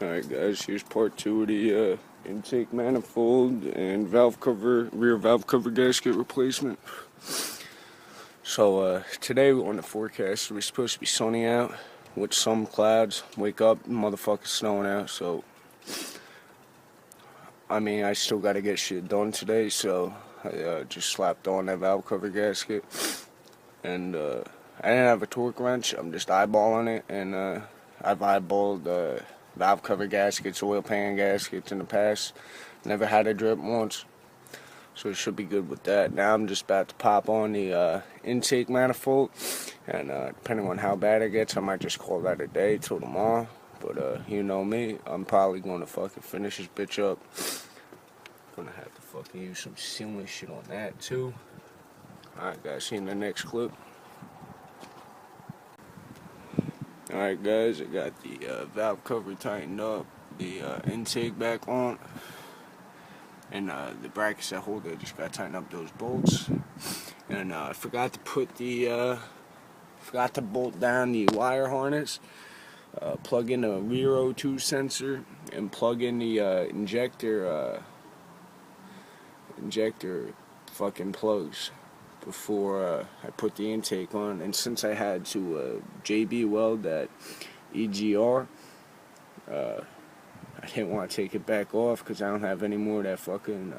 Alright guys, here's part 2 of the intake manifold and valve cover, rear valve cover gasket replacement. So today on the forecast we're supposed to be sunny out with some clouds. Wake up, motherfucking snowing out, so I mean I still gotta get shit done today, so I just slapped on that valve cover gasket. And I didn't have a torque wrench, I'm just eyeballing it, and I've eyeballed valve cover gaskets, oil pan gaskets in the past. Never had a drip once, so it should be good with that. Now I'm just about to pop on the intake manifold, and depending on how bad it gets, I might just call that a day till tomorrow. But you know me, I'm probably gonna fucking finish this bitch up. Gonna have to fucking use some sealing shit on that too. Alright guys, see you in the next clip. Alright guys, I got the valve cover tightened up, the intake back on, and the brackets that hold it, just got to tighten up those bolts. And I forgot to put the, forgot to bolt down the wire harness, plug in the rear O2 sensor, and plug in the injector fucking plugs before I put the intake on. And since I had to JB weld that EGR, I didn't want to take it back off because I don't have any more of that fucking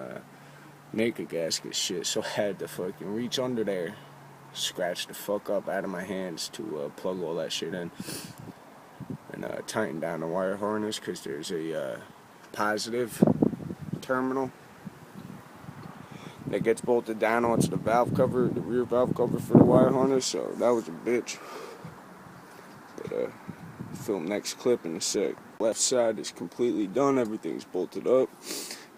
naked gasket shit, so I had to fucking reach under there, scratch the fuck up out of my hands to plug all that shit in, and tighten down the wire harness because there's a positive terminal that gets bolted down onto the valve cover, the rear valve cover for the wire harness, so that was a bitch. But film next clip in a sec. Left side is completely done, everything's bolted up.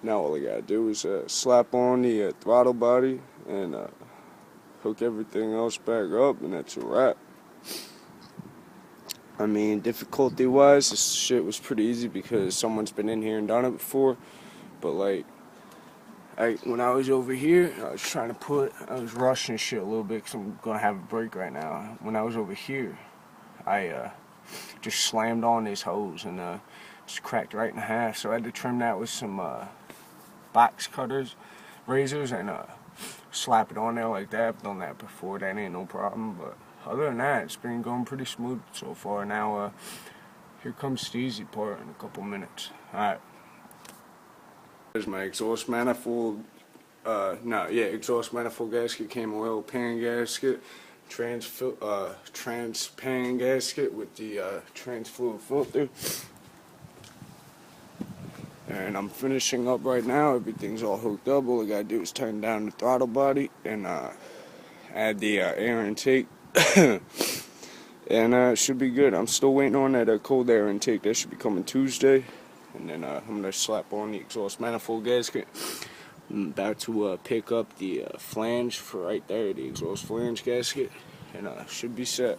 Now all I gotta do is slap on the throttle body and hook everything else back up, and that's a wrap. I mean, difficulty wise, this shit was pretty easy because someone's been in here and done it before, but like, when I was over here, I was rushing shit a little bit because I'm going to have a break right now. When I was over here, I just slammed on this hose and just cracked right in half. So I had to trim that with some box cutters, razors, and slap it on there like that. I've done that before, that ain't no problem. But other than that, it's been going pretty smooth so far. Now, here comes the easy part in a couple minutes. Alright. There's my exhaust manifold, exhaust manifold gasket, came oil pan gasket, trans pan gasket with the trans fluid filter. And I'm finishing up right now, everything's all hooked up. All I gotta do is turn down the throttle body and add the air intake. And it should be good. I'm still waiting on that cold air intake, that should be coming Tuesday. And then I'm going to slap on the exhaust manifold gasket. I'm about to pick up the flange for right there, the exhaust flange gasket, and should be set.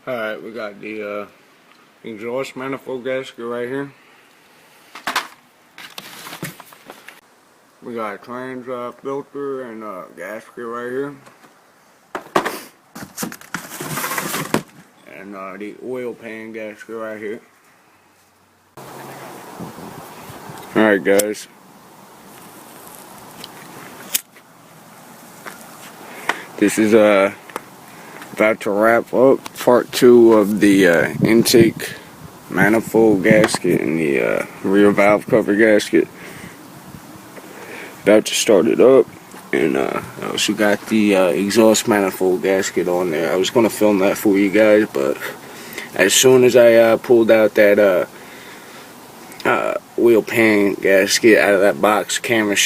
Alright, we got the exhaust manifold gasket right here. We got a trans filter and gasket right here. And the oil pan gasket right here. Alright guys. This is about to wrap up part 2 of the intake manifold gasket and the rear valve cover gasket. About to start it up. And I also got the exhaust manifold gasket on there. I was going to film that for you guys, but as soon as I pulled out that wheel pan gasket out of that box, camera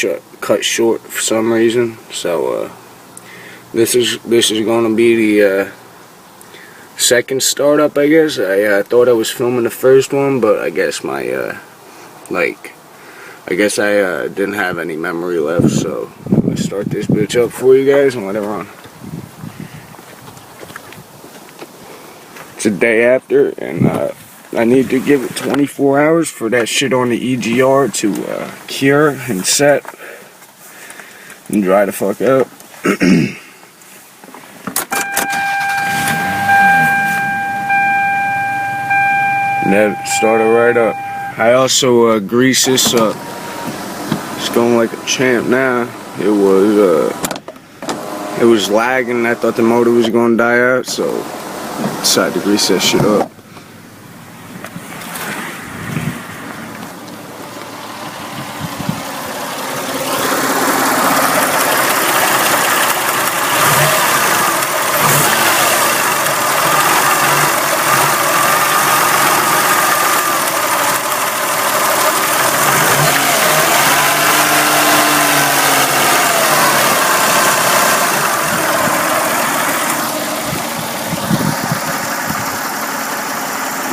cut short for some reason. So this is going to be the second startup, I guess. I thought I was filming the first one, but I guess my I guess I didn't have any memory left, so I'm gonna start this bitch up for you guys and let it run. It's a day after, and I need to give it 24 hours for that shit on the EGR to cure and set and dry the fuck out. And that started right up. I also greased this up. It's going like a champ now. It was lagging. I thought the motor was gonna die out, so I decided to grease that shit up.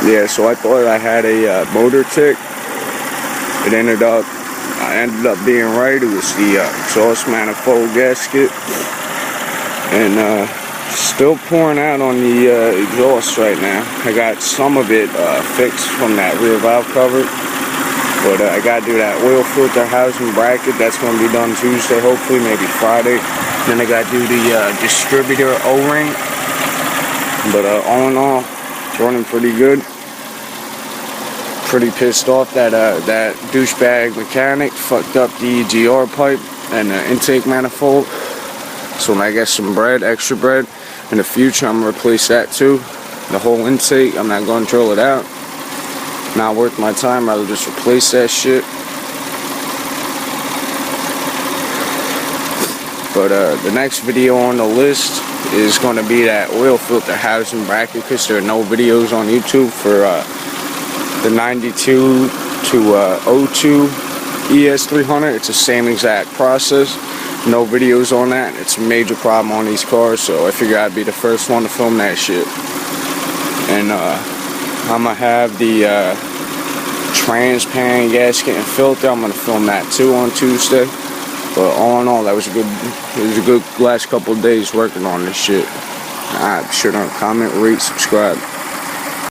Yeah, so I thought I had a motor tick. I ended up being right. It was the exhaust manifold gasket, and still pouring out on the exhaust right now. I got some of it fixed from that rear valve cover, but I gotta do that oil filter housing bracket. That's gonna be done Tuesday, hopefully, maybe Friday. Then I gotta do the distributor O-ring. But all in all, it's running pretty good. Pretty pissed off that that douchebag mechanic fucked up the EGR pipe and the intake manifold. So when I get some bread, extra bread, in the future, I'm gonna replace that too. The whole intake, I'm not gonna drill it out. Not worth my time. Rather just replace that shit. But the next video on the list is going to be that oil filter housing bracket, because there are no videos on YouTube for the 92 to 02 ES300. It's the same exact process. No videos on that. It's a major problem on these cars, so I figured I'd be the first one to film that shit. And I'm going to have the trans pan gasket and filter. I'm going to film that too on Tuesday. But all in all, that was a good last couple of days working on this shit. Alright, be sure to comment, rate, subscribe.